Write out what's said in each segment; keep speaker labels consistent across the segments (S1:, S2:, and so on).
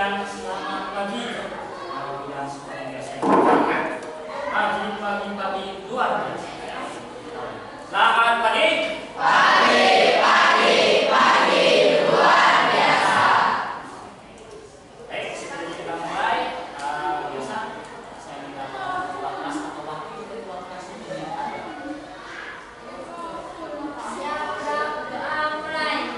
S1: dan selamat pagi. Yang seperti biasa kita pagi luar biasa. Selamat pagi. Pagi luar biasa. Baik, sebelum kita mulai, biasa saya minta ketua kelas atau wakil ketua kelas ini ada.
S2: Siap, doa mulai.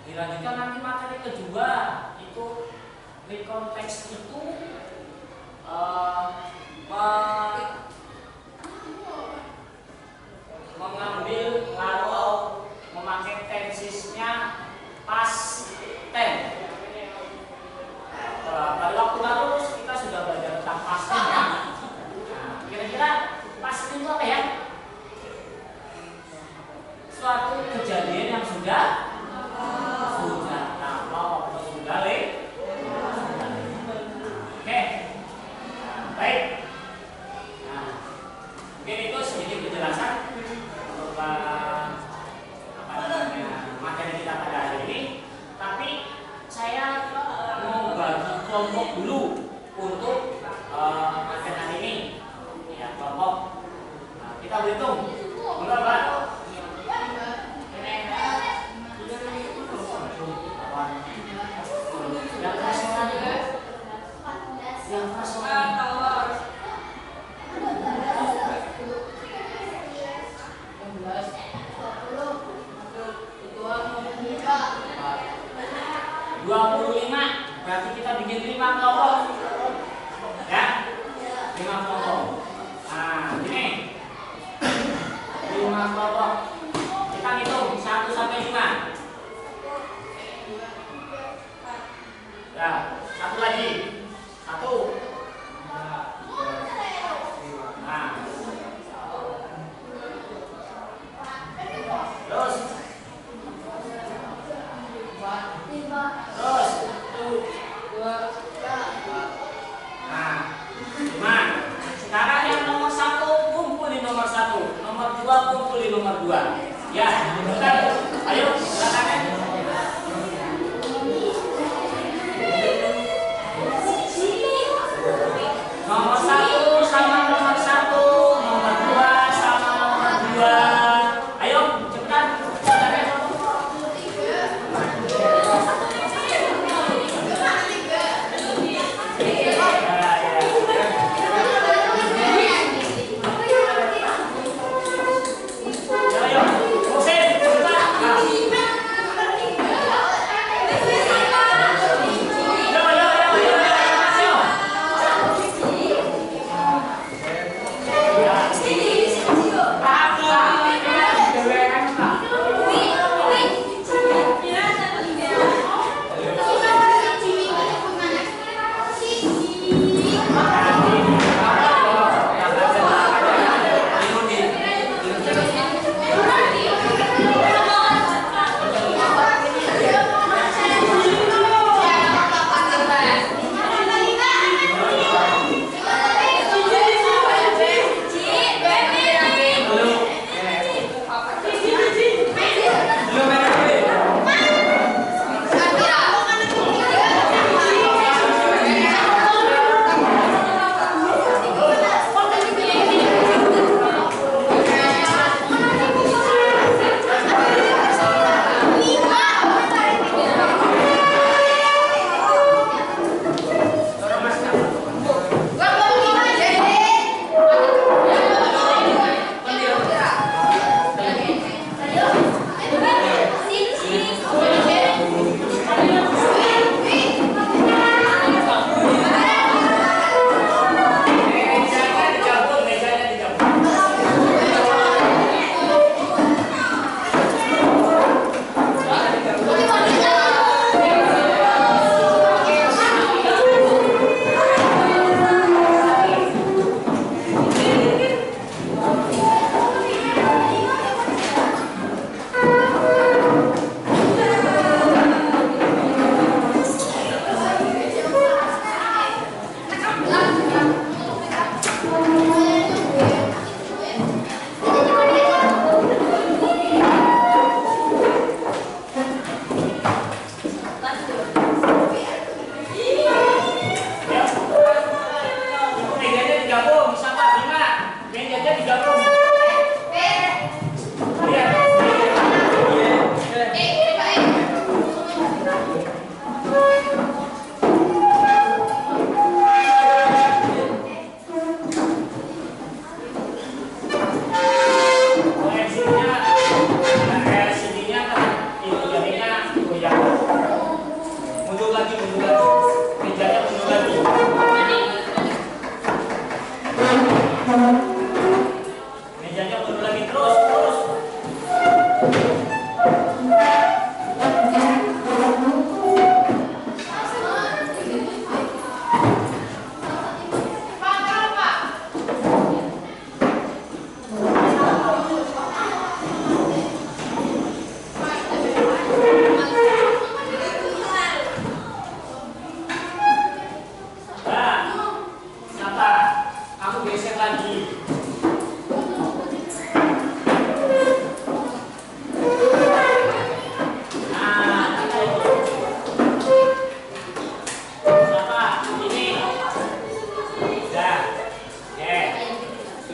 S1: Dilanjutkan nanti materi kedua itu rekonteks itu mengambil atau memakai tensisnya past tense. Pada waktu lalu kita sudah belajar tentang past tense ya. Nah, kira-kira past tense itu apa ya? Suatu kejadian yang sudah Oke, baik. Nah, mungkin itu sedikit penjelasan untuk materi kita pada hari ini. Tapi saya mau bagi kelompok dulu untuk materi hari ini. Ya, kelompok. Nah, kita berhitung. Berapa? Yang rasional berarti kita bikin 5 kelompok ya, 5 kelompok. Nah ini 5 kelompok, kita hitung 1 sampai 5 ya. Satu lagi, 1. Nah terus terus 1, 2, 3. Nah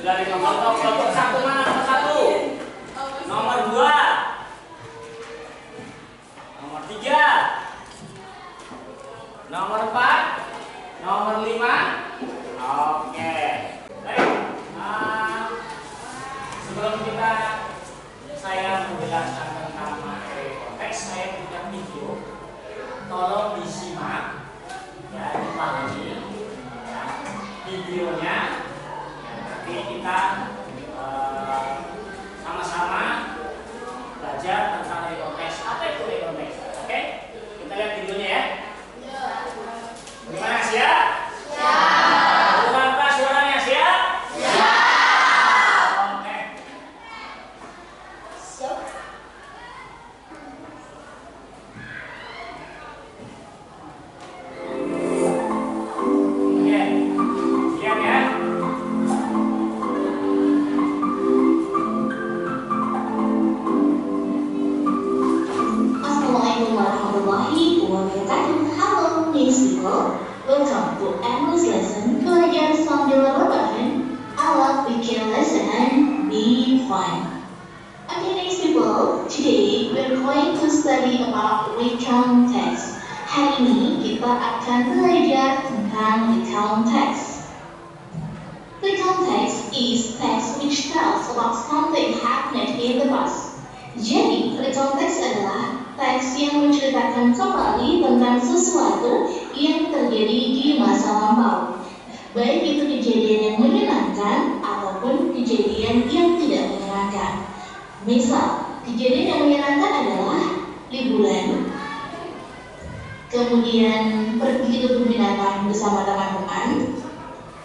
S1: Dari kelompok satu mana? Nomor satu, nomor dua, nomor tiga, nomor empat, nomor lima. Oke. Baik. Sebelum saya menjelaskan tentang materi konteks, saya punya video. Tolong disimak, ya, dipahami, ya, videonya. Nanti kita sama-sama belajar tentang rekonteks. Apa itu rekonteks? Oke, kita lihat videonya ya. Gimana, siap? Bukan apa suaranya, siap? Oke. Oke, siap ya?
S3: Assalamualaikum warahmatullahi wabarakatuh. Halo, Miss people. Welcome to English lesson Belajar Sambil Rebahan ala Bikin Lesson Be Fine. Okay, nice people. Today we're going to study about recount text. Hari ini kita akan belajar tentang recount text. Recount text is text which tells about something happened in the past. Jadi, recount text adalah teks yang menceritakan kembali tentang sesuatu yang terjadi di masa lampau. Baik itu kejadian yang menyenangkan ataupun kejadian yang tidak menyenangkan. Misal, kejadian yang menyenangkan adalah liburan, kemudian pergi ke kebun binatang bersama teman-teman,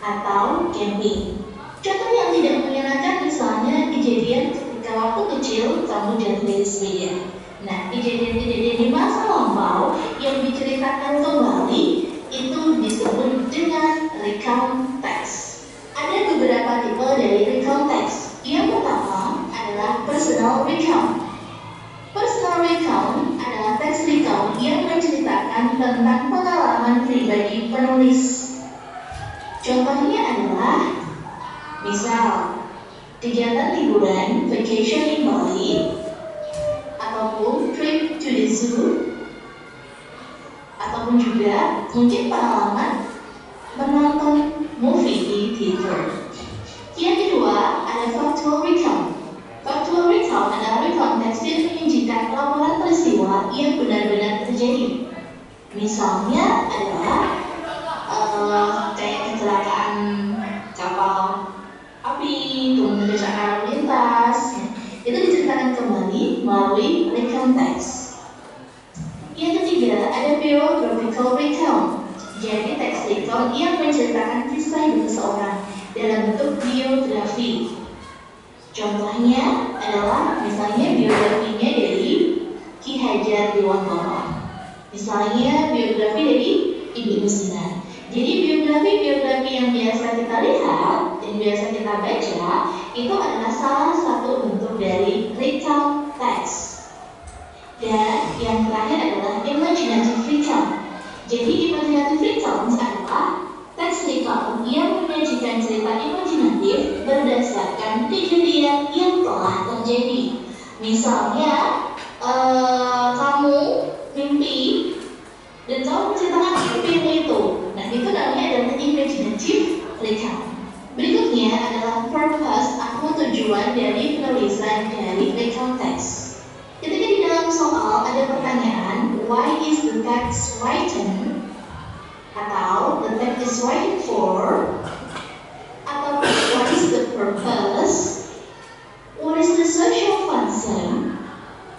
S3: atau camping. Contoh yang tidak menyenangkan misalnya kejadian ketika waktu kecil kamu jatuh dari sepeda. Nah, kejadian-kejadian di masa lampau yang diceritakan kembali itu disebut dengan recount text. Ada beberapa tipe dari recount text. Yang pertama adalah personal recount. Personal recount adalah teks recount yang menceritakan tentang pengalaman pribadi penulis. Contohnya adalah misal kegiatan liburan vacation in Bali, ataupun trip to the zoo, ataupun juga mungkin pengalaman menonton movie di theater. Yang kedua ada factual recount. Factual recount adalah recount text yang menyajikan laporan peristiwa yang benar-benar terjadi. Misalnya adalah kayak kecelakaan kapal api, kemudian kecelakaan lalu lintas. Itu diceritakan kembali melalui recount text. Yang ketiga ada biographical recount. Jadi teks recount yang menceritakan kisah hidup seseorang dalam bentuk biografi. Contohnya adalah misalnya biografinya dari Ki Hajar Dewantara. Misalnya biografi dari Ibu Sina. Jadi biografi yang biasa kita lihat dan biasa kita baca itu adalah salah satu bentuk dari recount text. Dan yang terakhir adalah imaginative recount. Jadi imaginative recount adalah teks recount yang menyajikan cerita imajinatif berdasarkan kejadian yang telah terjadi. Misalnya kamu mimpi dan kamu menceritakan mimpimu itu. Nah, itu namanya adalah imaginative recount. Berikutnya adalah purpose atau tujuan dari penulisan dari recount text. Ketika di dalam soal ada pertanyaan, why is the text written? Atau the text is written for? Atau what is the purpose? What is the social function?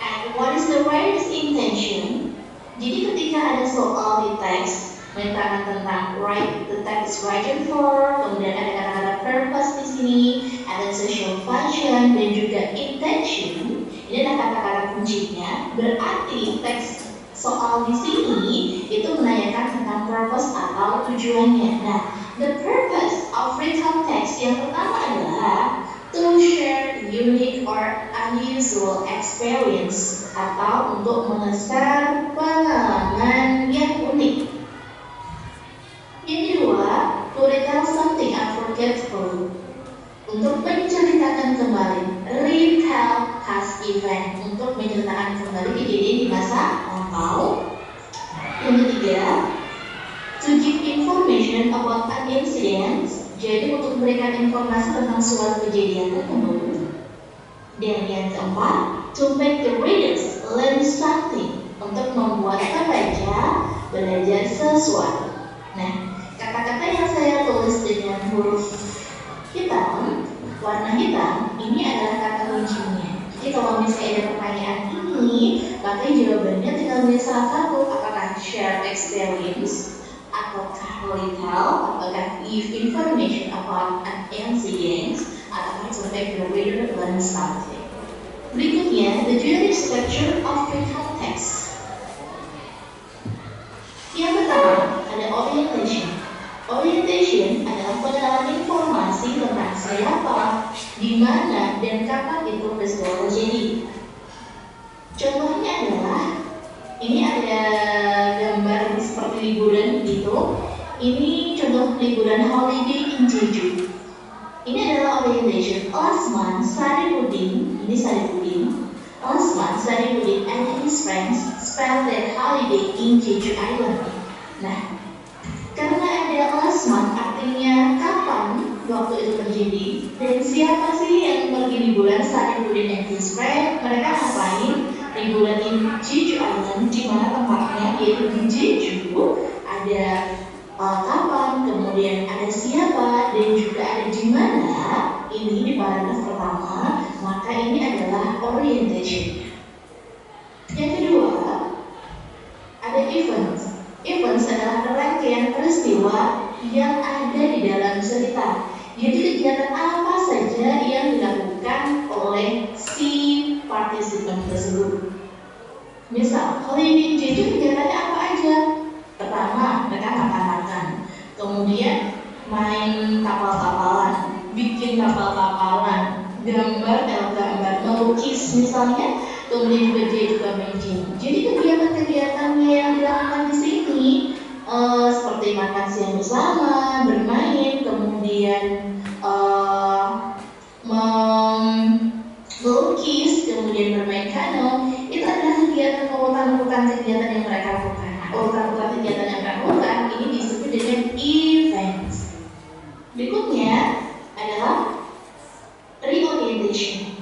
S3: And what is the writer's intention? Jadi ketika ada soal di teks menceritakan tentang the text is written for, kemudian ada kata-kata purpose di sini, ada social function dan juga intention. Ini adalah kata-kata kuncinya. Berarti teks soal di sini itu menanyakan tentang purpose atau tujuannya. Nah, the purpose of recount text yang pertama adalah to share unique or unusual experience atau untuk mengeser pengalaman yang unik. Yang kedua, to retell something unforgettable, untuk menceritakan kembali, retell past event, untuk menceritakan kembali kejadian di masa lampau. Yang ketiga, to give information about an incident, jadi untuk memberikan informasi tentang suatu kejadian tertentu. Dan yang keempat, to make the readers learn something, untuk membuat pembaca belajar sesuatu. Nah, kata-kata yang saya tulis dengan huruf hitam, warna hitam, ini adalah kata kuncinya. Jadi kalau misalnya ada pertanyaan ini, maka jawabannya tinggal milih salah satu, apakah share experience, ataukah retell, apakah give information about an incident, ataukah to make the reader learn something. Berikutnya, the during structure of the context. Yang pertama, ada orientation. Orientation adalah pengenalan informasi tentang siapa, di mana, dan kapan itu peristiwa terjadi. Contohnya adalah, ini ada gambar seperti liburan gitu. Ini contoh liburan holiday in Jeju. Ini adalah orientation. Last month, Saripudin and his friends spent their holiday in Jeju Island. Nah, karena ada last month artinya kapan waktu itu terjadi, dan siapa sih yang pergi liburan Saripudin and his friends, mereka ngapain liburan di Jeju Island, di mana tempatnya yaitu di Jeju. Ada kapan, kemudian ada siapa, dan juga ada di mana. Ini di paragraf pertama, maka ini adalah orientation. Yang kedua, ada events. Events adalah rangkaian peristiwa yang ada di dalam cerita. Jadi kegiatan apa saja yang dilakukan oleh si partisipan tersebut. Misal, holiday Jeju kegiatannya apa aja? Pertama, mereka makan-makan. Kemudian main kapal-kapalan, bikin kapal-kapalan, gambar, melukis misalnya. Kemudian juga dia juga main gym. Jadi kegiatan-kegiatannya yang dilakukan di sini seperti makan siang bersama, bermain, kemudian melukis, kemudian bermain kano. Itu adalah kegiatan urutan kegiatan yang mereka lakukan. Urutan kegiatan yang mereka lakukan ini disebut dengan events. Berikutnya adalah reorientation.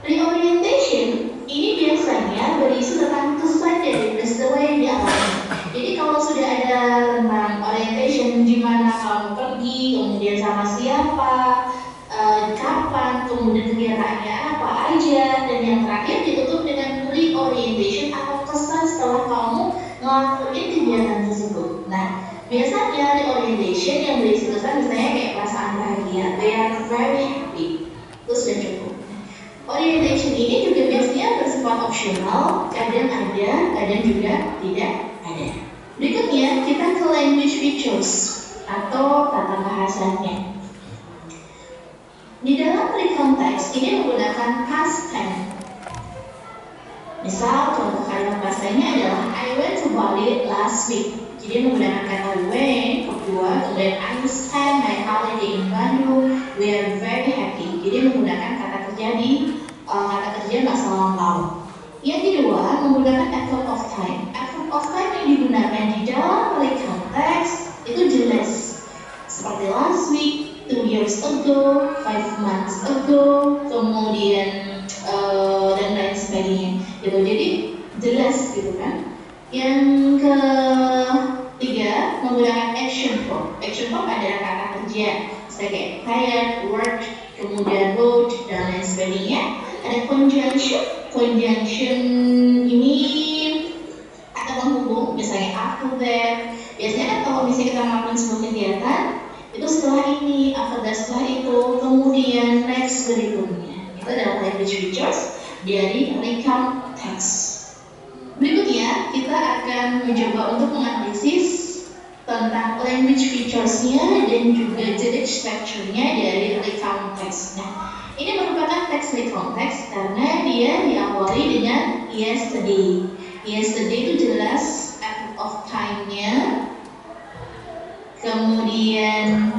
S3: Reorientation ini biasanya berisi tentang kesan dari peristiwa yang dialami. Jadi kalau sudah ada tentang orientation, di mana kamu pergi, kemudian sama siapa, kapan, kemudian kegiatannya apa aja, dan yang terakhir ditutup dengan reorientation atau kesan setelah kamu ngelakuin kegiatan tersebut. Nah, biasanya reorientation yang berisi kesan misalnya kayak perasaan bahagia, they are very happy, itu sudah cukup. Orientation ini juga biasanya bersifat opsional, kadang ada, kadang juga tidak ada. Berikutnya kita ke language features atau tata bahasanya. Di dalam pre-context ini menggunakan past tense. Misal contoh kalimat bahasanya adalah I went to Bali last week. Jadi menggunakan kata went, kedua, kemudian I spent my holiday in Bandung. We are very happy. Jadi menggunakan kata kerja di kata kerja masa lampau. Yang kedua menggunakan effort of time. Effort of time yang digunakan di dalam pre-context itu jelas. Seperti last week, 2 years ago, 5 months ago, kemudian dan lain sebagainya. Gitu. Jadi jelas gitu kan. Yang ketiga menggunakan action verb. Action verb adalah kata kerja, sebagai tired, work, kemudian would dan lain sebagainya. Ada conjunction. Conjunction ini kata penghubung, misalnya after that. Biasanya kan kalau misalnya kita melakukan sebuah kegiatan, itu setelah ini, after that setelah itu, kemudian next berikutnya. Itu adalah language features dari recount text. Berikutnya kita akan mencoba untuk menganalisis tentang language features-nya dan juga jenis structure-nya dari recount text. Nah, ini merupakan text recount text karena dia diawali dengan yesterday. Yesterday itu jelas effort of time-nya. Kemudian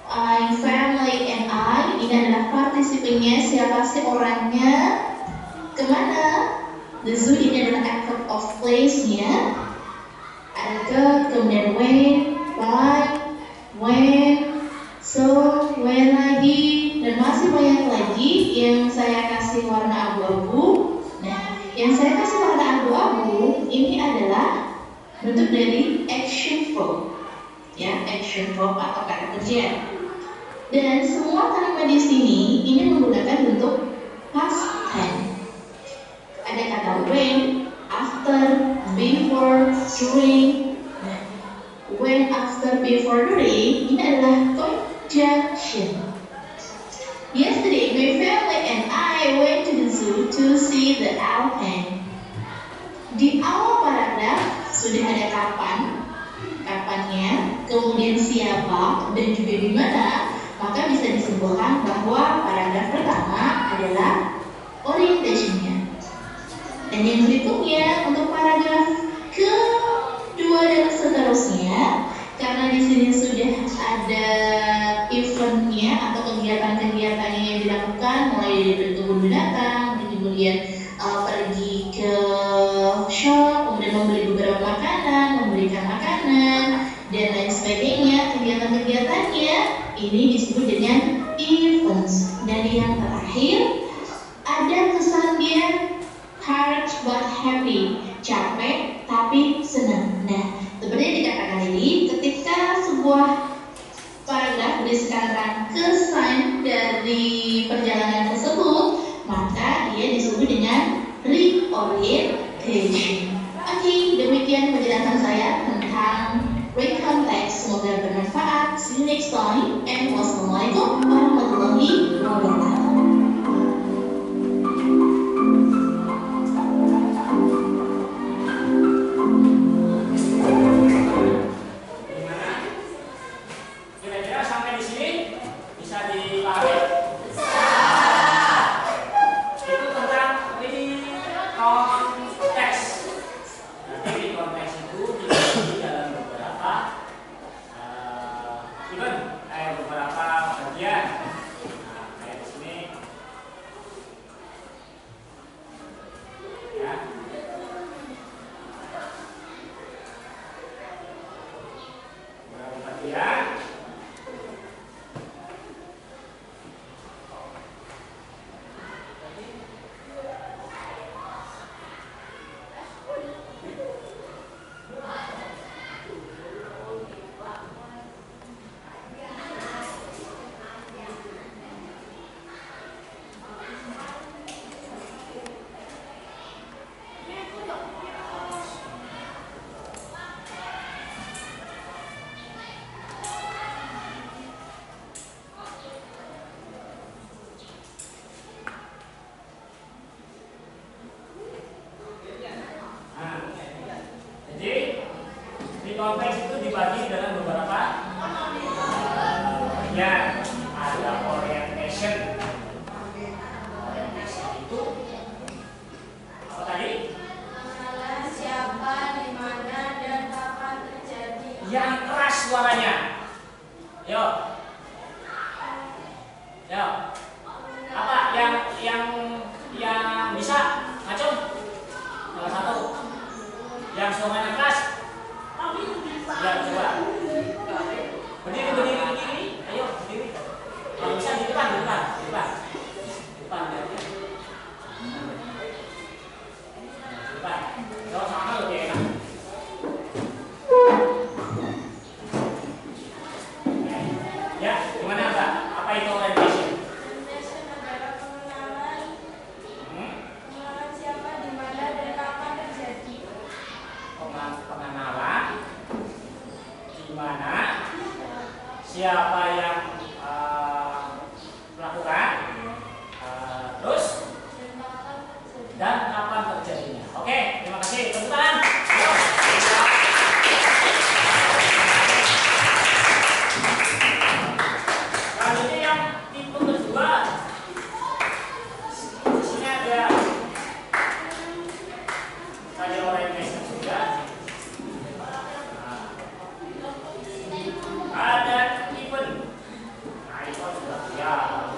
S3: my family and I ini adalah partisipannya, siapa sih orangnya, kemana. The zoo ini adalah active of place-nya. Ada ke, kemudian when, by, when, so, when lagi, dan masih banyak lagi yang saya kasih warna abu-abu. Nah, yang saya kasih warna abu-abu ini adalah bentuk dari action verb, ya, action verb atau kata kerja. Dan semua kalimat di sini ini menggunakan bentuk past tense. Ada kata when, after, before, during. Nah, when, after, before, during ini adalah conjunction. Yesterday, my family and I went to the zoo to see the elephant. Di awal paragraf sudah ada kapan, kapannya, kemudian siapa, dan juga di mana, maka bisa disimpulkan bahwa paragraf pertama adalah orientation-nya. Dan yang berikutnya untuk paragraf kedua dan seterusnya, karena di sini sudah ada eventnya atau kegiatan-kegiatannya yang dilakukan, mulai dari berkebun binatang, kemudian pergi ke shop, kemudian membeli beberapa makanan, memberikan makanan, dan lain sebagainya. Kegiatan-kegiatannya ini disebut dengan events. Dan yang terakhir ada kesan dia hard but happy, capek tapi senang. Nah, seperti yang dikatakan ini, ketika sebuah paragraf berdasarkan kesan dari perjalanan tersebut, maka dia disebut dengan reorientation. Oke, demikian penjelasan saya tentang recontext. Semoga bermanfaat. See you next time, and wassalamualaikum warahmatullahi wabarakatuh.
S1: Kira-kira sampai di sini bisa dipahami? Itu tentang konteks. Nanti konteks itu dibagi dalam beberapa beberapa bagian. Nah, kayak di sini, ya. Beberapa bagian. Konteks itu dibagi dalam beberapa bagian. Ada orientation. Orientation itu apa tadi?
S2: Mengenal siapa, di mana, dan kapan terjadi.
S1: Yang keras suaranya. Yuk. Yuk. Apa yang bisa? Acung. Salah satu. Yang suaranya keras. Ya, coba. Berdiri. Ayo, berdiri. Kalau bisa di depan. Depan. Kalau sama lebih enak. Ya, gimana Mbak? Apa itu orientation?
S2: Orientation adalah pengenalan siapa, di mana, dan kapan terjadi.
S1: Pengenalan di mana, siapa yang melakukan, terus dan kapan terjadinya. Oke, terima kasih. Tepuk tangan. Selanjutnya yang tipe kedua, di sini ada orientation juga. Ada event. Nah, itu sudah siap.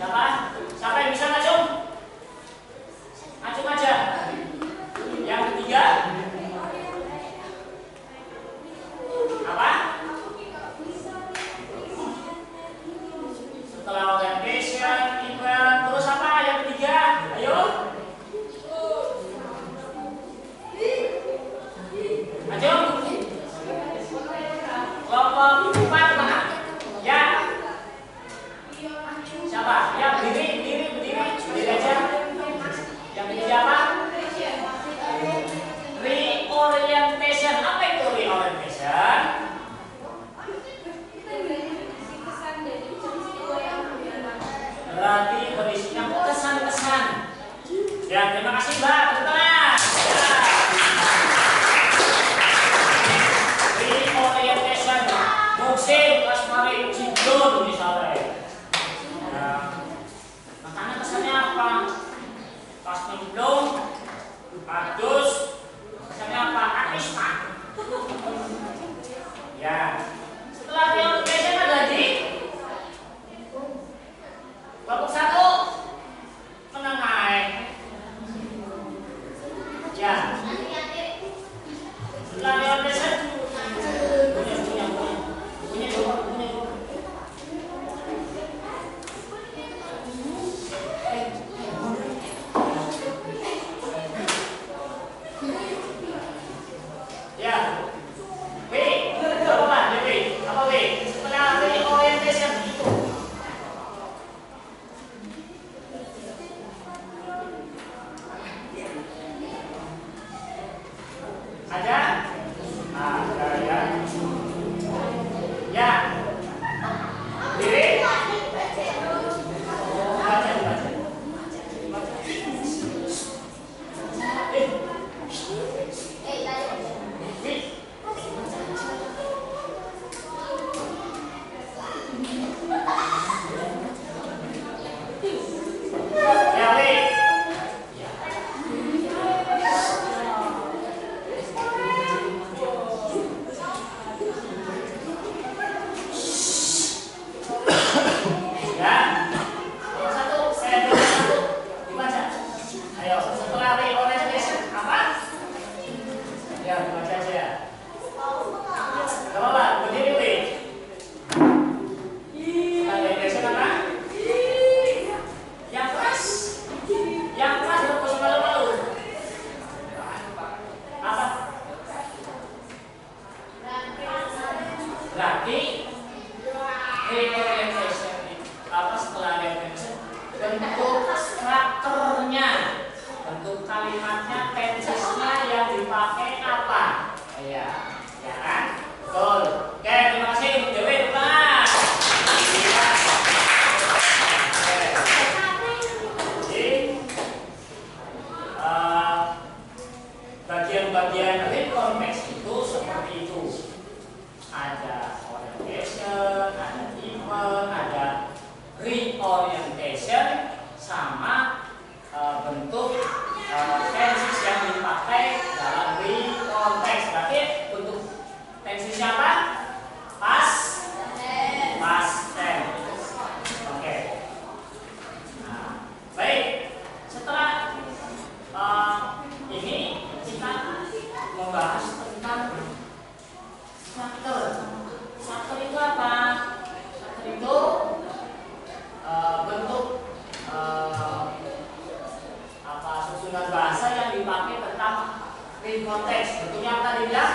S1: Siapa? Siapa yang bisa ngacung? Ngacung aja. Yang ketiga apa? Setelah orientation, equivalent, terus apa? Yang ketiga, ayo. Ngacung. Kelompok 4 mana? Ya. Siapa? Ya, berdiri aja. Yang ketiga apa? Reorientation. Apa itu reorientation? Berarti berisinya kesan-kesan. Ya, terima kasih Mbak. Tepuk tangan. Reorientation. Musim Kasmari Cidun misalnya. Nah, makanya kesannya apa? Pas belum bagus, kesannya apa? Akis Pak. Ya. Setelah reorientation ada lagi kelompok 1 menengah. Ya. Setelah reorientation punya dua. Ya. W. Apa W? Apa W? Setelah reorientation itu ada ya. Ya. Diri. Baca. Ya, wait. Ya. Nomor 1, saya nomor 1 dibaca. Ayo, setelah reorientation apa? Ya, dibaca aja. Gak apa-apa, berdiri wait. Setelah reorientation apa? Yang keras gak usah malu-malu. Apa? Berarti reorientation apa setelah reorientation bentuk strukturnya, bentuk kalimatnya, tensesnya yang dipakai apa? Iya, ya kan? Betul. Oke, terima kasih untuk Dewi. Tangan. Bagian-bagian recontext itu seperti itu. Ada orientation, ada event, ada reorientation, sama bentuk tenses yang dipakai dalam recontext. Berarti bentuk tensesnya apa? Past tense. Oke. Nah, baik. Setelah ini kita membahas tentang struktur. Struktur itu apa? Struktur itu bentuk susunan bahasa yang dipakai tentang recontext. Bentuknya apa tadi bilang?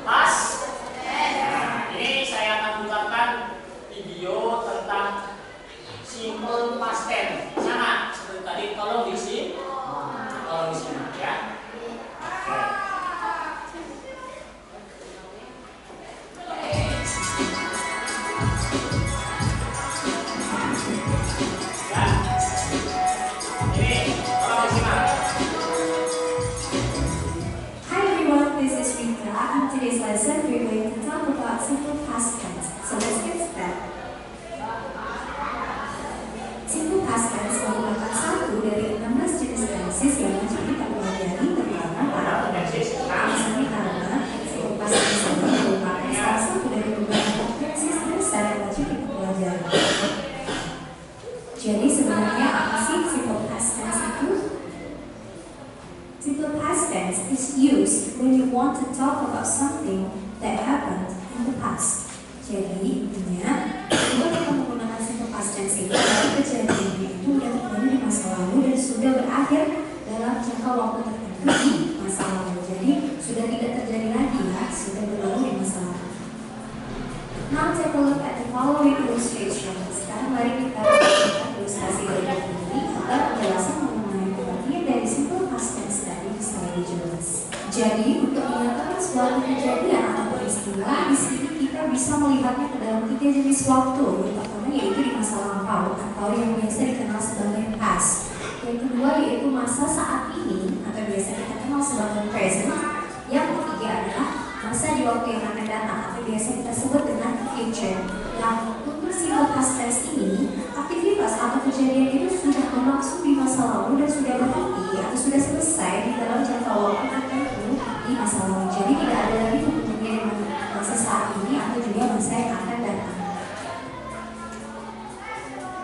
S1: Past. Nah, ini saya akan putarkan video tentang simple past tense. Sama seperti tadi, tolong disimak ya. Oke.
S4: Today's lesson, we're going to talk about simple past tense. So let's get started. Simple past tense merupakan satu dari 16 Jadi sebenarnya apa sih simple past tense itu? Simple past tense is used when you want to talk about something that happened in the past. Jadi intinya ketika kita menggunakan simple past tense itu kejadiannya itu sudah terjadi di masa lalu dan sudah berakhir dalam jangka waktu tertentu di masa lalu. Jadi sudah tidak terjadi lagi ya, sudah berlalu di masa lalu. Now take a look at the following illustration. Sekarang mari kita lihat ilustrasi berikut ini agar penjelasan mengenai pengertian dari simple past tense tadi bisa lebih jelas. Jadi untuk menyatakan suatu kejadian atau peristiwa, di sini kita bisa melihatnya ke dalam 3 jenis waktu. Yang pertama yaitu di masa lampau atau yang biasa dikenal sebagai past. Yang kedua yaitu masa saat ini atau biasa kita kenal sebagai present. Yang ketiga adalah masa di waktu yang akan datang atau biasa kita sebut dengan future. Yang untuk simple past tense ini, aktivitas atau kejadian itu sudah berlangsung di masa lalu dan sudah berhenti atau sudah selesai di dalam jangka waktu tertentu di masa lalu. Jadi tidak ada lagi hubungannya dengan masa saat ini atau juga masa yang akan datang.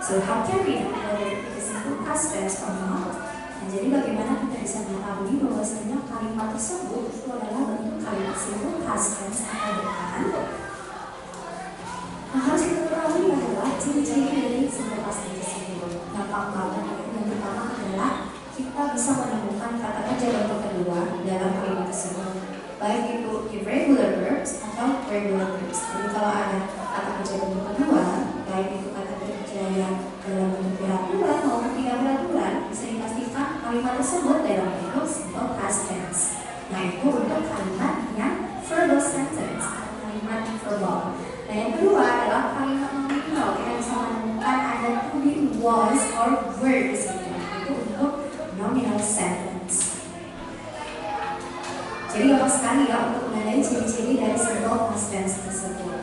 S4: So how can we know whether it is simple past tense or not? Nah, jadi bagaimana kita bisa mengetahui bahwasanya kalimat tersebut itu adalah bentuk kalimat simple past tense atau bukan? Nah, harus kita ketahui adalah ciri-ciri dari simple past tense tersebut. Gampang banget. Yang pertama adalah kita bisa menemukan kata kerja bentuk kedua dalam kalimat tersebut, baik itu irregular verbs atau regular verbs. Jadi kalau ada kata kerja bentuk kedua, baik itu kata kerja yang dalam bentuk peraturan maupun tidak peraturan, bisa dipastikan kalimat tersebut dalam bentuk simple past tense. Nah, itu untuk kalimat yang verbal sentence atau kalimat verbal. Nah, yang kedua adalah kalimat nominal. Kita bisa menemukan ada to be, was, or were di sini. Itu untuk nominal sentence. Jadi gampang sekali ya untuk mengenai ciri-ciri dari simple past tense tersebut.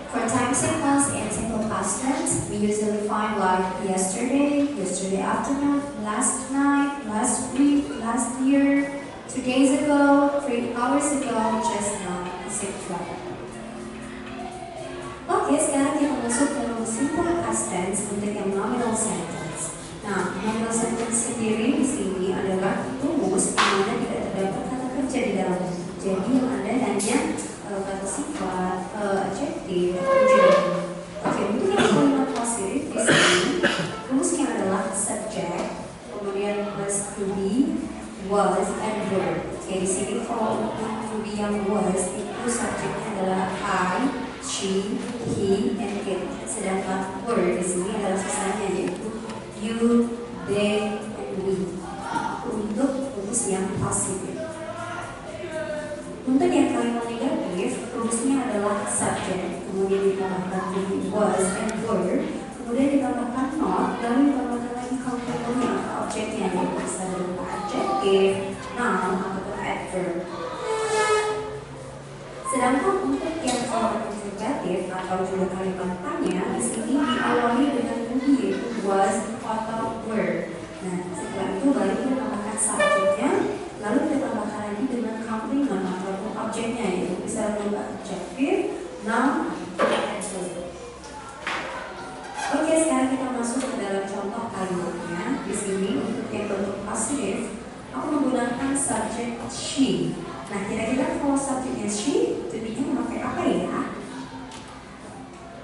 S4: For time sequence and simple past tense, we usually find like yesterday, yesterday afternoon, last night, last week, last year, 2 days ago, 3 hours ago, just now, etc. Oke, sekarang kita masuk ke simple past tense untuk yang nominal sentence. Nah, nominal sentence sendiri di sini adalah rumus di mana tidak terdapat kata kerja di dalamnya. Jadi yang ada hanya kata sifat, adjektif, adjektif. Oke, untuk yang kalimat positif di sini rumusnya adalah subject, kemudian plus to be, was, and were. Oke, di sini kalau untuk to be yang was itu subjeknya adalah I, she, he, and it. Sedangkan were di sini adalah sisanya yaitu you, they, and we. Untuk rumus yang positif. Untuk yang kalimat negatif, rumusnya adalah subject, kemudian ditambahkan to was and were, kemudian ditambahkan not, lalu ditambahkan lagi complementnya atau objeknya yaitu bisa berupa adjective, noun, ataupun adverb. Sedangkan untuk yang kalimat negatif atau juga kalimat tanya di sini diawali dengan to be yaitu was atau were. Nah, setelah itu baru kita tambahkan subjeknya, lalu kita tambahkan lagi dengan complement ataupun objeknya yaitu bisa berupa adjective, noun, dan adverb. Oke, sekarang kita masuk ke dalam contoh kalimatnya. Di sini untuk yang bentuk positif, aku menggunakan subjek she. Nah, kira-kira kalau subjeknya she, tujuannya memakai apa ya?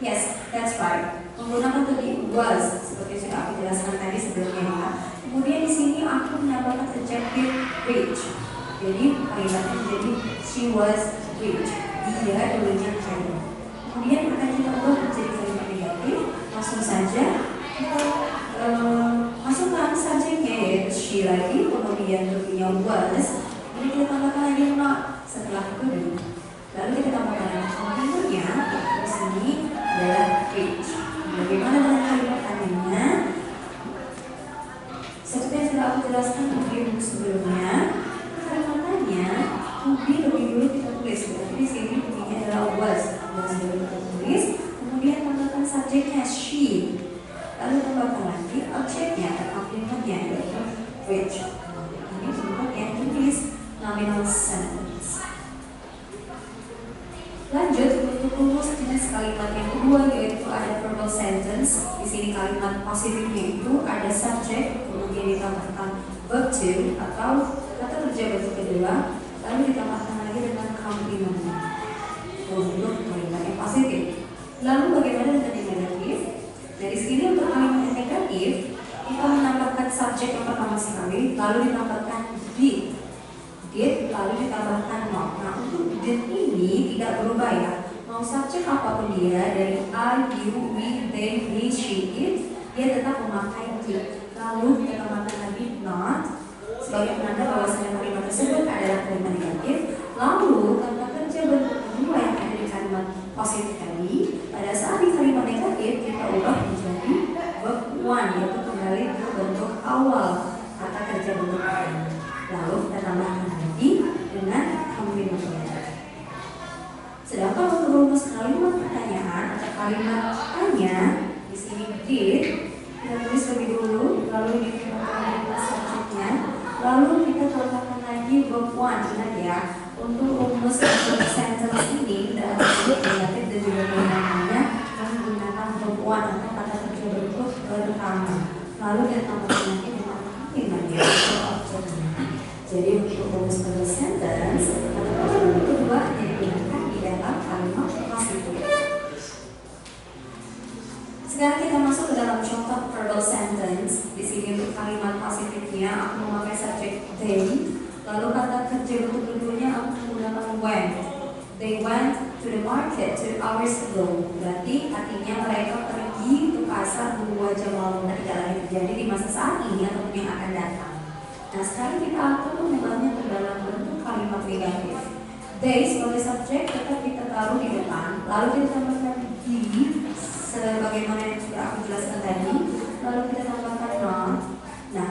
S4: Yes, that's right. Menggunakan to be was seperti sudah aku jelaskan tadi sebelumnya ya. Kemudian di sini aku menambahkan adjective rich. Jadi kalimatnya menjadi she was rich. Dia dulunya kaya. Kemudian akan kita ubah menjadi kalimat negatif. Langsung saja kita masukkan subjeknya yaitu she lagi. Kemudian dulunya was. Kemudian kita tambahkan lagi not setelah itu do. Lalu kita tambahkan lagi complementnya. Di sini adalah rich. Bagaimana dengan kalimat tanya? Seperti yang sudah aku jelaskan di video sebelumnya, kalimat tanya to be lebih dulu kita tulis. Jadi di sini bunyinya adalah was dulu kita tulis. Kemudian tambahkan subjeknya she. Lalu tambahkan lagi objeknya atau complementnya yaitu rich. Ini bentuk yang tulis nominal sentence. Lanjut untuk rumus jenis kalimat yang kedua yaitu ada verbal sentence. Di sini kalimat positifnya itu ada subject, kemudian ditambahkan verb to atau kata kerja bentuk kedua, lalu ditambahkan lagi dengan complement untuk kalimat yang positif. Lalu bagaimana dengan yang negatif? Dari sini untuk kalimat yang negatif, kita menambahkan subjek yang pertama sekali, lalu ditambahkan did, lalu ditambahkan not. Nah, untuk did ini tidak berubah ya. Mau subjek apapun dia, dari I, you, we, they, he, she, it, dia tetap memakai did. Lalu kita tambahkan lagi not sebagai penanda bahwasanya kalimat tersebut adalah kalimat negatif. Lalu kata kerja bentuk kedua yang ada di kalimat positif tadi, pada saat di kalimat negatif kita ubah menjadi verb one, yaitu kembali ke bentuk awal kata kerja bentuk pertama. Lalu kita tambahkan lagi dengan complement. Sedangkan untuk rumus kalimat pertanyaan atau kalimat tanya di sini did kita tulis lebih dulu, lalu ditambahkan subjeknya, lalu kita tambahkan lagi verb one. Ingat ya, untuk rumus sentence ini dalam bentuk negatif dan juga pertanyaannya menggunakan verb one atau kata kerja bentuk pertama. Lalu kita tambahkan lagi dengan complement atau objeknya. Jadi untuk rumus sentence kata kerja bentuk kedua hanya digunakan di dalam kalimat positif. Sekarang kita masuk ke dalam contoh verbal sentence. Di sini untuk kalimat positifnya aku memakai subjek they, lalu kata kerja bentuk keduanya aku menggunakan went. They went to the market 2 hours ago. Berarti artinya mereka pergi ke pasar 2 jam lalu. Nah, tidak lagi terjadi di masa saat ini ataupun yang akan datang. Nah, sekarang kita akan mengubahnya ke dalam bentuk kalimat negatif. They sebagai subjek tetap kita taruh di depan, lalu kita tambahkan di sebagaimana yang sudah aku jelaskan tadi, lalu kita tambahkan not. Nah,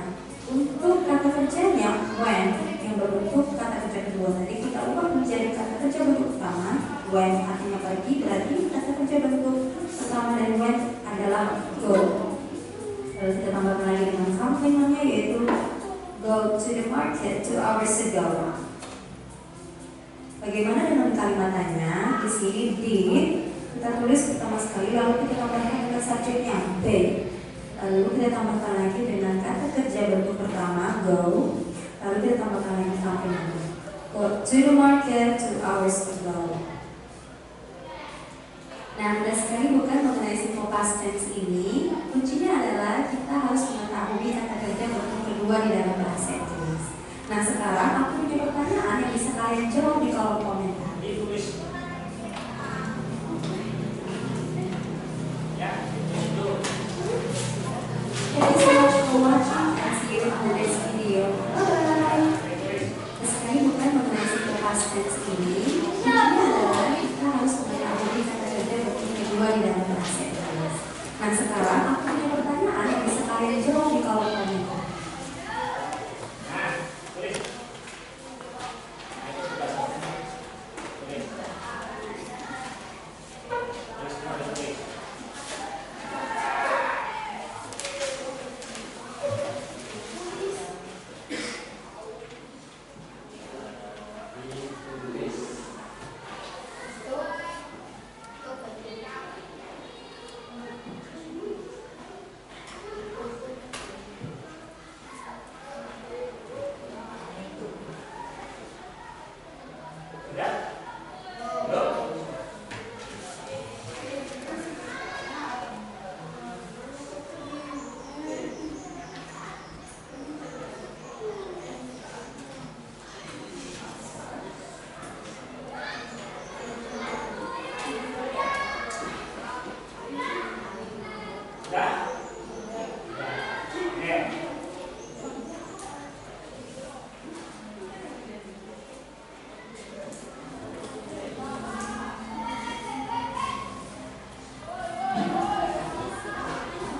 S4: untuk kata kerjanya when yang berbentuk kata kerja kedua tadi kita ubah menjadi kata kerja bentuk pertama. When artinya pergi, berarti kata kerja bentuk pertama dari when adalah go. Lalu kita tambahkan lagi dengan complementnya, yaitu go to the market 2 hours ago. Bagaimana dengan kalimat tanya? Di sini did kita tulis pertama sekali, lalu kita tambahkan dengan subjeknya they. Lalu kita tambahkan lagi dengan kata kerja bentuk pertama go. Lalu kita tambahkan lagi complement. Go to the market 2 hours ago. Nah, mudah sekali bukan mengenai simple past tense ini. Kuncinya adalah kita harus mengetahui kata kerja bentuk kedua di dalam bahasa Inggris. Nah, sekarang aku punya pertanyaan yang bisa kalian jawab di kolom komentar.
S1: Ditulis. Ya, itu.
S4: Thank you so much for watching and see you in the next video. Bye. Sekali bukan mengenai simple past tense ini. Kuncinya adalah kita harus mengetahui kata kerja bentuk kedua di dalam bahasa Inggris. Nah, sekarang aku punya pertanyaan yang bisa kalian jawab di kolom komentar.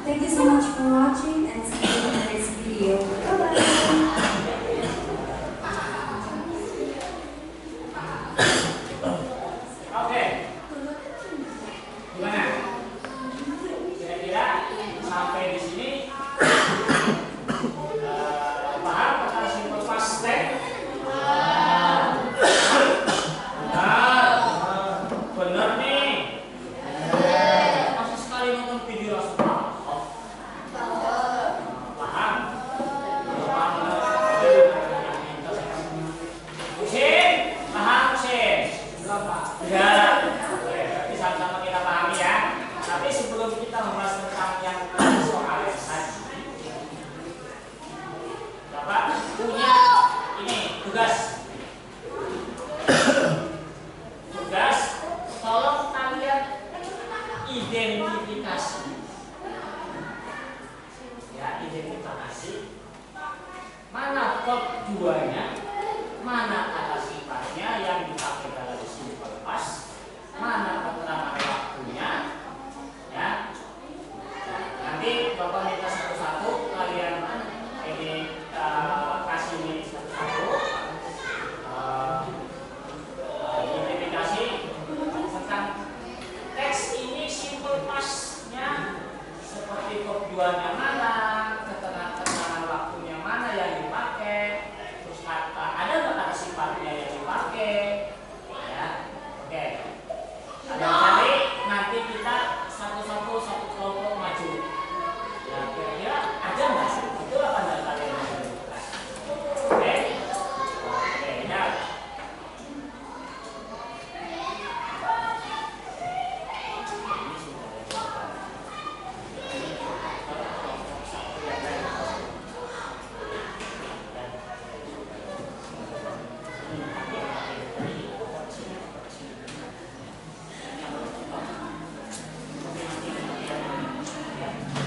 S4: Thank you so much for watching and see you in the next video. Bye-bye.
S1: Oke. Gimana? Kira-kira sampai di sini paham tentang simple past tense? Benar nih. Masih sekali nonton video langsung paham. kelompok 2-nya, mana kata sifatnya yang dipakai dalam simple past, mana keterangan waktunya, ya. Nah, nanti Bapak minta satu-satu, kalian ini kasih ini satu-satu. Identifikasi tentang teks ini simple past-nya seperti verb 2-nya mana, keterangan waktunya mana yang dipakai, terus kata ada nggak kata sifatnya yang dipakai, ya. Oke. Ada cari, nanti kita satu-satu satu kelompok maju. Ya, kira-kira ada nggak sih? Itu apa nggak kalian bisa lakukan? Oke. Oke, ya.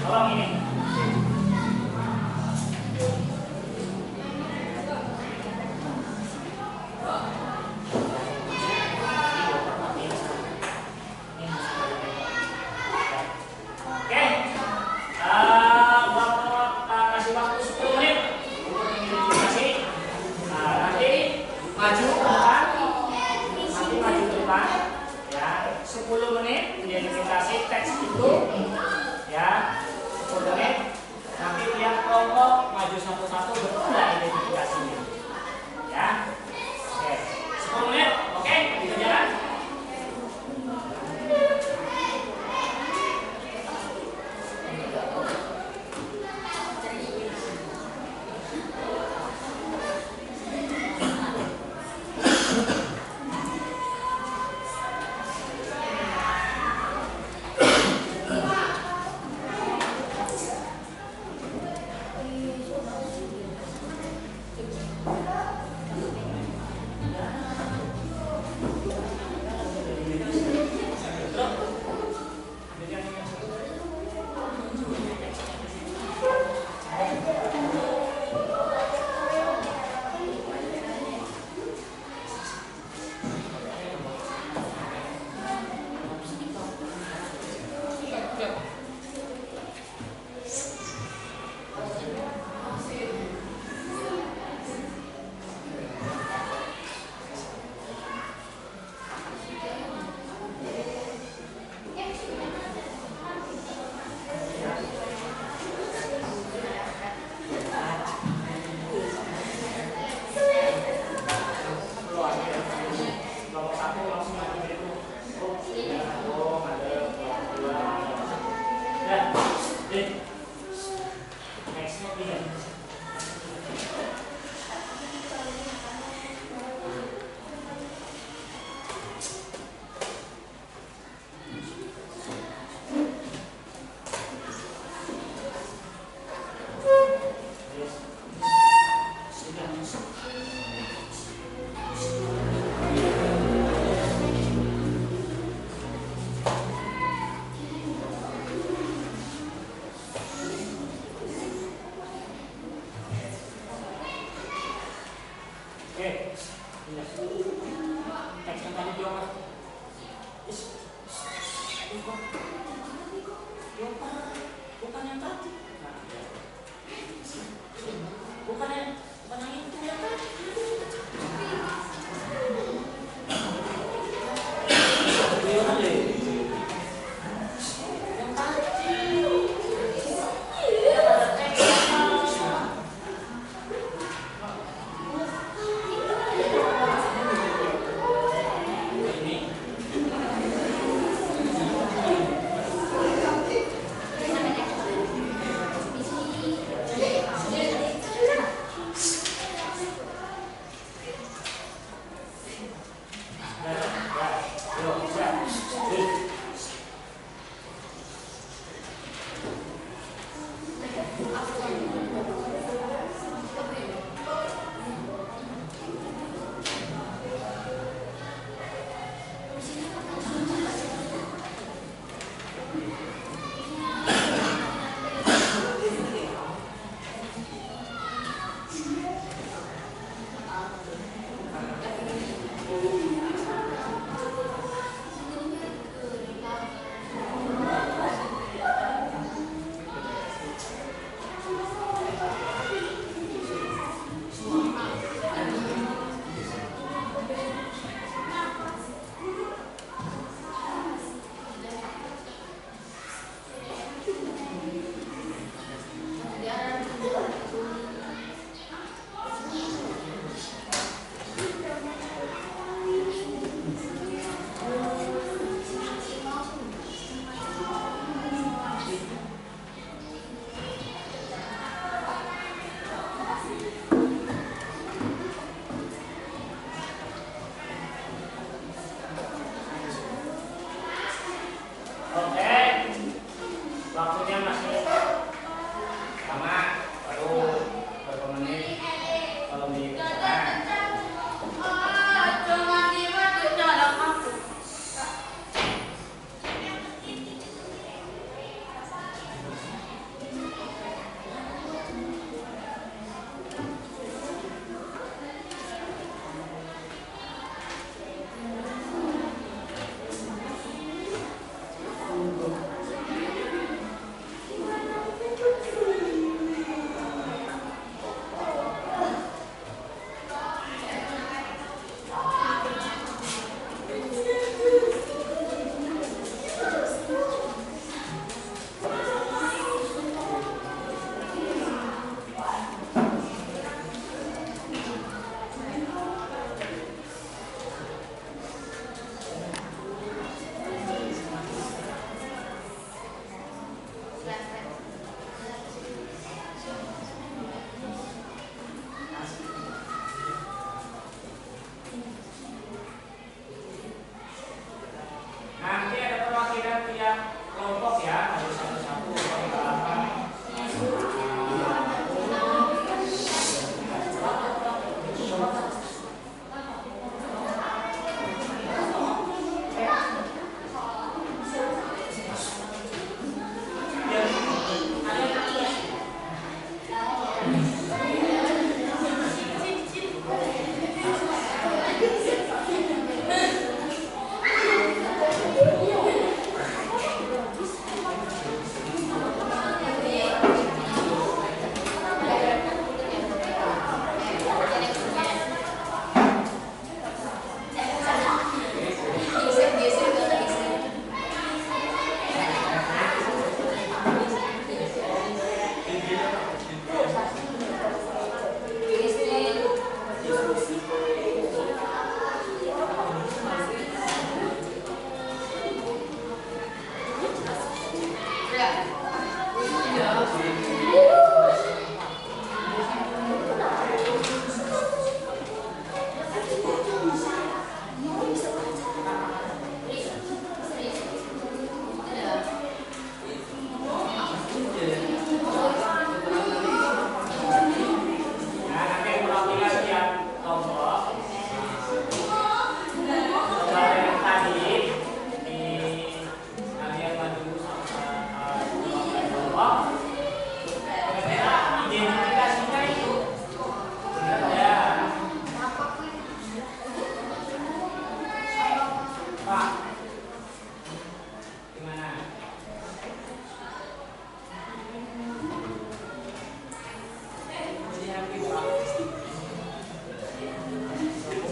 S1: Tolong ini. Oke. Bapak kasih waktu 10 menit untuk identifikasi. Nanti maju ke depan. Nanti maju ke depan. Ya, 10 menit identifikasi teks itu. Ya. 10 menit, nanti tiap kelompok maju satu-satu, betul nggak identifikasinya? Ya, oke, 10 menit, oke, kita jalan.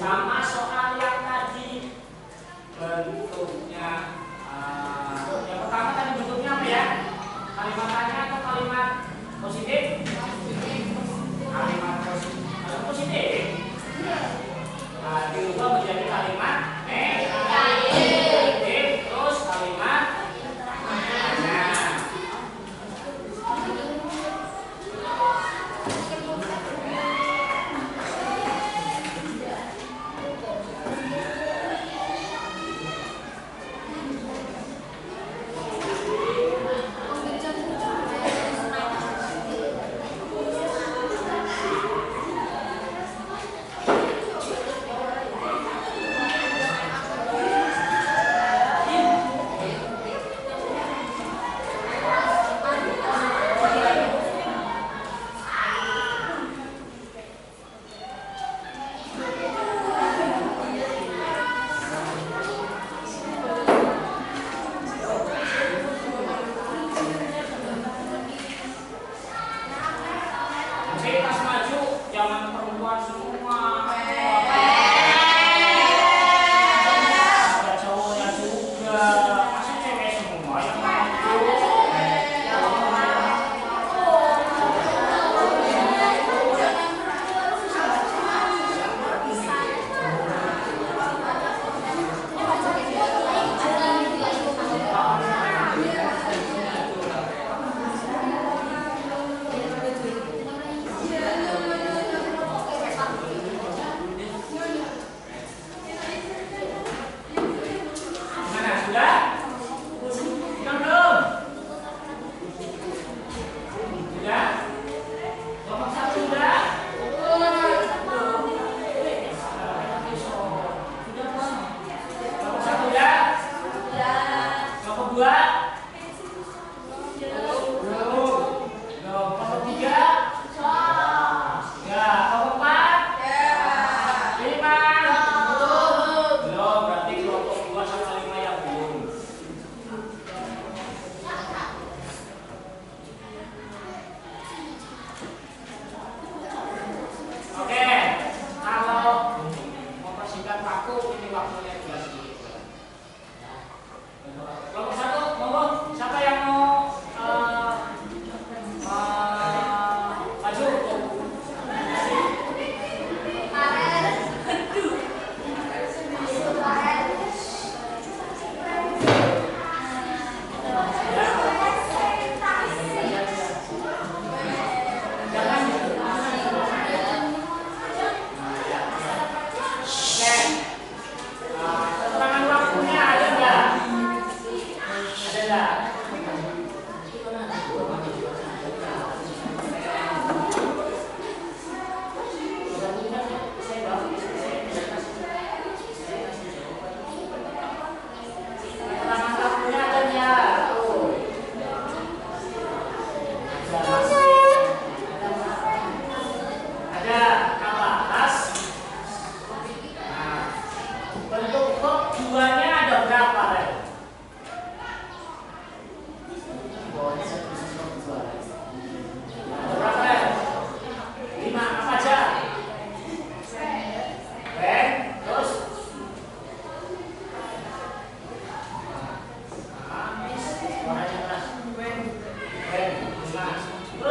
S1: Sama soal yang tadi bentuknya, yang pertama tadi bentuknya apa ya? Kalimat tanya atau kalimat positif? Kalimat positif. Nah, diubah menjadi kalimat negatif, terus kalimat tanya. Pas maju jangan perempuan semua, ada cowoknya juga, masa cewek semua yang maju. Mana sudah? Sudah belum? Sudah? Kelompok satu sudah? Kelompok satu sudah? Kelompok dua? Belum. Kelompok tiga? Ya. Kelompok empat? Lima? Belum. Berarti kelompok 2 sampai 5 yang belum. Oke, kalau mempersingkat waktu ini waktunya juga sedikit. Kelompok satu, monggo. Siapa yang mau maju? Keterangan waktunya ada nggak? Ada nggak? Keterangan waktunya ada nggak? Tuh. Ada apa? Tas? Nah, bentuk kop 2-nya ada berapa, Ren? Ada berapa, Ren? 5, apa aja? Ren, terus? Warnanya keras. Ren, 5.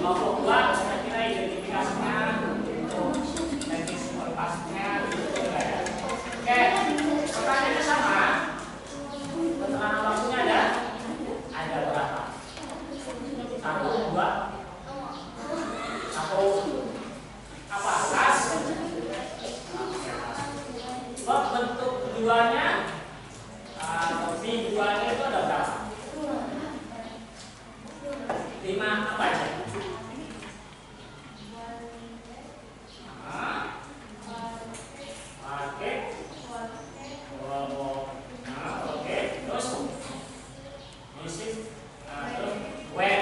S1: kelompok 2 kira-kira identifikasinya untuk teknis melepasnya gitu ya. Oke, pertanyaannya sama. Keterangan waktunya ada berapa? 1, 2, atau apa? Kas? Bentuk keduanya keduanya itu ada berapa? 5 apa aja? Oke. Oke. Terus music. Terus when.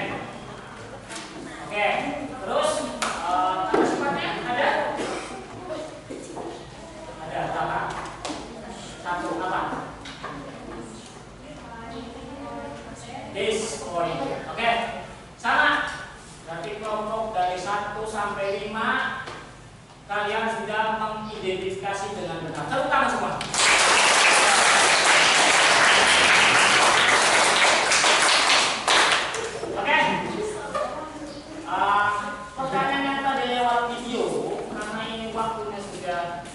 S1: Oke. Terus kata sifatnya ada berapa? 1 apa? This point. Oke. Sama. Berarti kelompok dari 1 sampai 5 kalian sudah mengidentifikasi dengan benar. Tepuk tangan semua. Oke. Pertanyaan yang tadi lewat video, karena ini waktunya sudah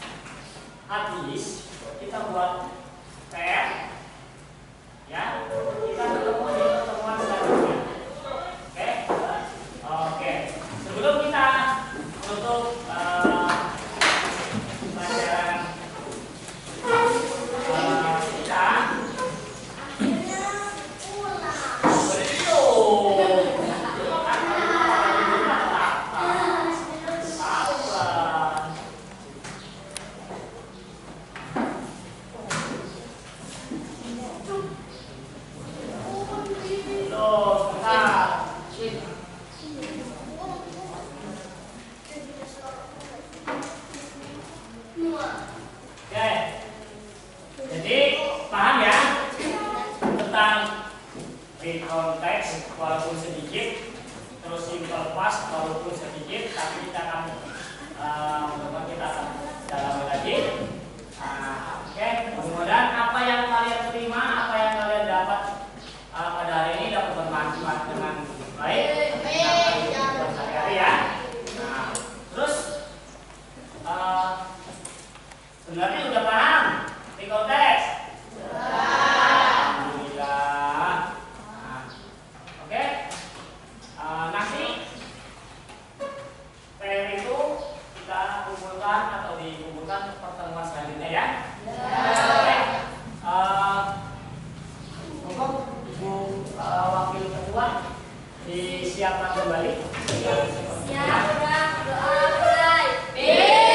S1: habis, kita buat tab. Ya, kita ketemu di pertemuan selanjutnya. Oke. Sebelum kita menutup pelajaran kita, konteks walaupun sedikit, terus simple past walaupun sedikit, tapi kita akan kita akan dalami lagi. Oke, mudah-mudahan apa yang kalian terima, apa yang kalian dapat pada hari ini dapat bermanfaat dengan baik sehari-hari ya. Nah, terus sebenarnya udah paham di konteks? Nanti PR itu kita kumpulkan atau dikumpulkan pertemuan selanjutnya ya. Oke. Untuk Ibu Wakil Ketua disiapkan kembali.
S2: Siap, doa mulai.
S3: Bismillahirrahmanirrahim.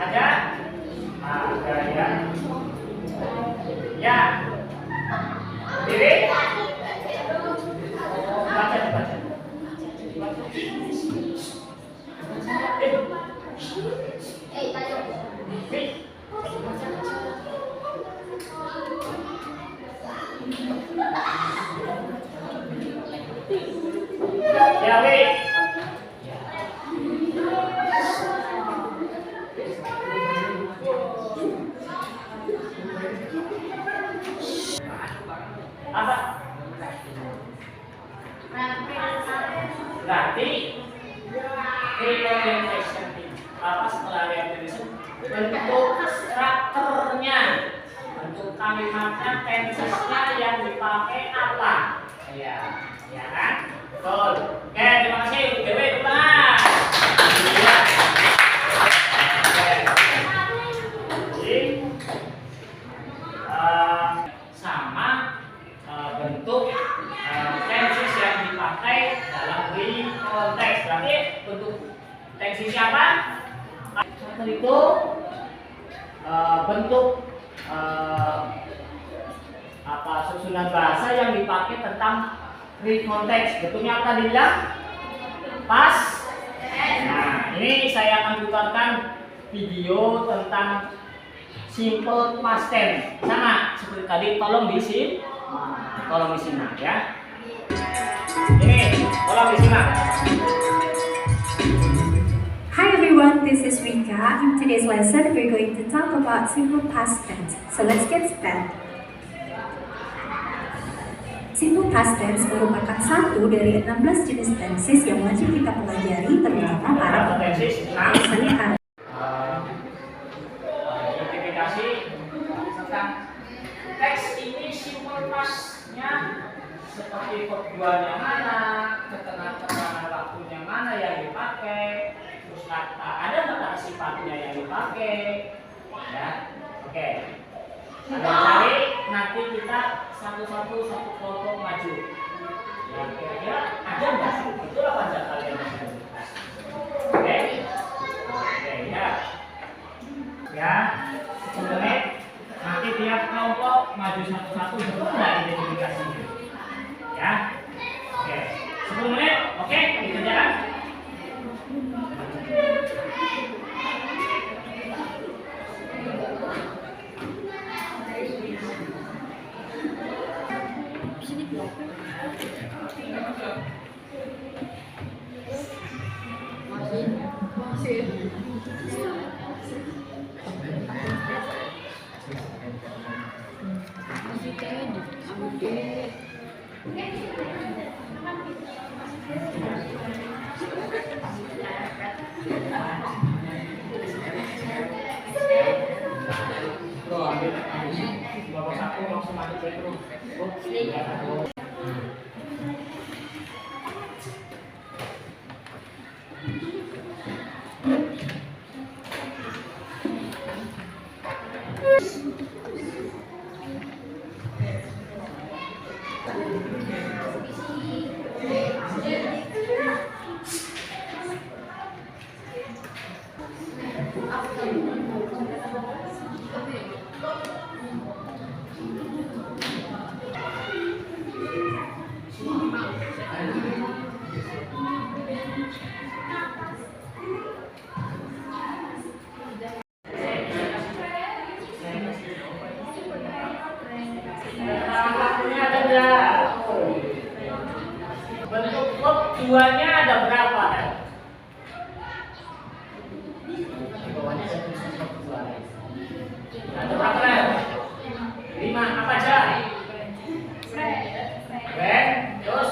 S1: Ada? Ada ya. Ya. Diri. Baca, baca. Ya, wait. Apa? Berarti representation apa setelah representation bentuk karakternya, bentuk kalimatnya, tensesnya yang dipakai apa? Ya, ya kan? Betul. Oke, terima kasih. Dewi, teman. Iya. Oke. Jadi, sama bentuk tenses yang dipakai dalam konteks. Berarti bentuk tensi siapa? Itu bentuk apa susunan bahasa yang dipakai tentang konteks. Bentuknya apa dibilang? Pas. Nah, ini saya akan putarkan video tentang simple past tense. Sama seperti tadi, tolong disimak ya. Ini tolong disimak.
S4: Hi everyone, this is Rika. In today's lesson, we're going to talk about simple past tense. So let's get started. Simple past tense merupakan satu dari 16 jenis tenses yang wajib kita pelajari, terutama para pembicara.
S1: Identifikasi tentang teks ini simple past-nya seperti verbalnya mana, keterangan waktunya mana yang dipakai, terus kata ada nggak kata sifatnya yang dipakai, ya, oke. Ada cari, nanti kita satu kelompok maju. Ya, kira-kira ada nggak sih? Itulah panjang kalian yang identifikasi. Oke, oke ya. Ya, 10 menit. Nanti tiap kelompok maju satu-satu sebentar identifikasinya. Ya, oke. 10 menit, oke, dikerjakan. Bapak satu langsung maju terus. Bentuk verb duanya ada berapa? Ada berapa? 5 apa aja? Friend, terus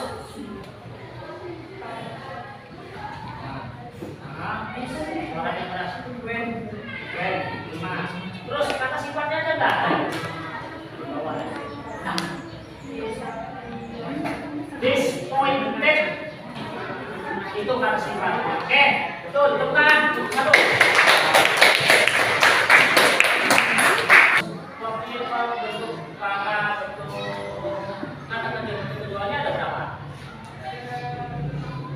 S1: suaranya keras. Friend, 5. Terus kata sifatnya ada enggak? Disappointed itu kata sifat. Oke, betul, temukan. Satu. Bentuk kata, bentuk kata keduanya ada berapa?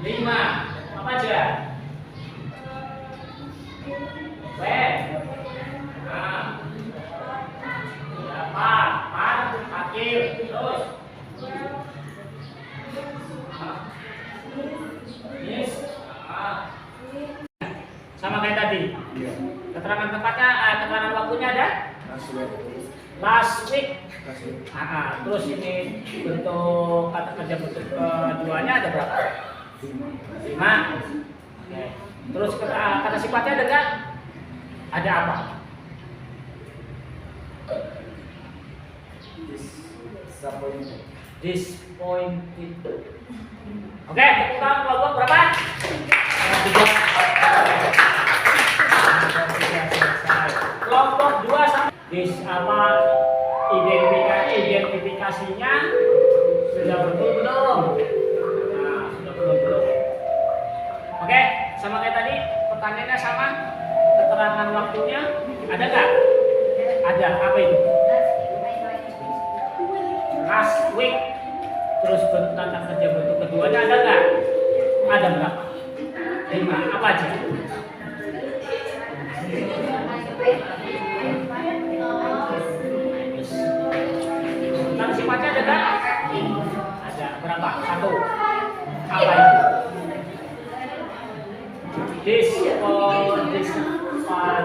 S1: 5. Apa aja? When, Keterangan tempatnya, keterangan waktunya ada? Last week. Terus ini bentuk kata kerja bentuk keduanya ada berapa? 5. Oke. Terus kata sifatnya ada nggak? Ada apa? Disappointed. Oke, kita kelompok berapa? 3. Kelompok 2 sama identifikasinya sudah betul belum? Nah, sudah belum. Oke, sama kayak tadi pertanyaannya sama. Keterangan waktunya ada nggak? Ada. Apa itu? Last week. Terus bentuk kata kerja bentuk keduanya ada nggak? Ada berapa? 5. Apa aja? Tentang sifatnya ada nggak? Ada. Berapa? 1. Apa itu?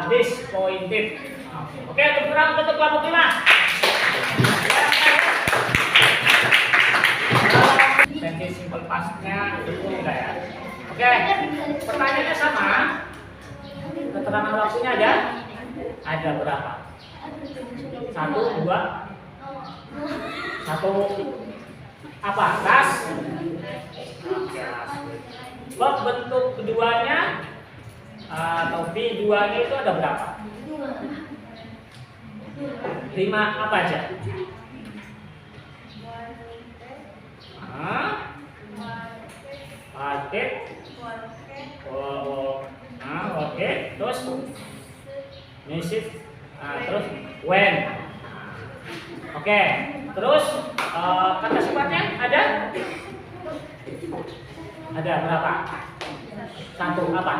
S1: Disappointed. Oke, terang untuk kelompok 5. Tensi simple pastnya betul enggak ya? Oke, pertanyaannya sama. Keterangan waktunya ada? Ada berapa? 1, 2, 1. Apa? Tas? Verb bentuk keduanya atau V2-nya itu ada berapa? 5. Apa aja? Paket. Oke. Terus miss. Terus when. Oke. Terus kata sifatnya ada? Ada berapa? 1. Apa?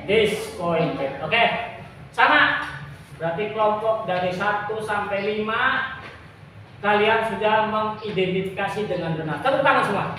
S1: Disappointed. Oke. Sama. Berarti kelompok dari 1 sampai 5 kalian sudah mengidentifikasi dengan benar. Tepuk tangan semua.